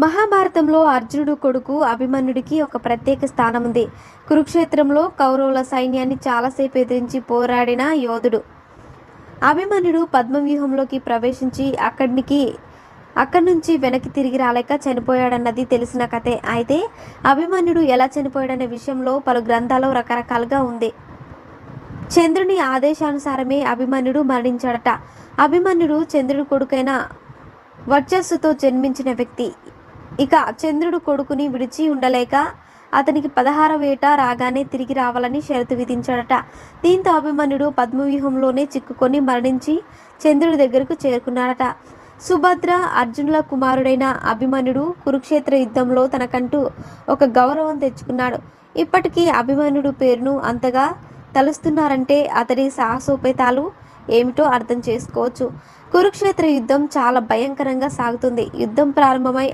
మహాభారతంలో అర్జునుడు కొడుకు అభిమన్యుడికి ఒక ప్రత్యేక స్థానం ఉంది. కురుక్షేత్రంలో కౌరవుల సైన్యాన్ని చాలాసేపు ఎదిరించి పోరాడిన యోధుడు. అభిమన్యుడు పద్మవ్యూహంలోకి ప్రవేశించి అక్కడి నుంచి వెనక్కి తిరిగి రాలేక చనిపోయాడన్నది తెలిసిన కథే. అయితే అభిమన్యుడు ఎలా చనిపోయాడనే విషయంలో పలు గ్రంథాల్లో రకరకాలుగా ఉంది. చంద్రుని ఆదేశానుసారమే అభిమన్యుడు మరణించాడట. అభిమన్యుడు చంద్రుడి కొడుకైన వర్చస్సుతో జన్మించిన వ్యక్తి. ఇక చంద్రుడు కొడుకుని విడిచి ఉండలేక అతనికి 16వ ఏట రాగానే తిరిగి రావాలని షరతు విధించాడట. దీంతో అభిమన్యుడు పద్మవ్యూహంలోనే చిక్కుకొని మరణించి చంద్రుడి దగ్గరకు చేరుకున్నాడట. సుభద్ర అర్జునుల కుమారుడైన అభిమన్యుడు కురుక్షేత్ర యుద్ధంలో తనకంటూ ఒక గౌరవం తెచ్చుకున్నాడు. ఇప్పటికీ అభిమన్యుడు పేరును అంతగా తలుస్తున్నారంటే అతడి సాహసోపేతాలు ఏమిటో అర్థం చేసుకోవచ్చు. కురుక్షేత్ర యుద్ధం చాలా భయంకరంగా సాగుతుంది. యుద్ధం ప్రారంభమై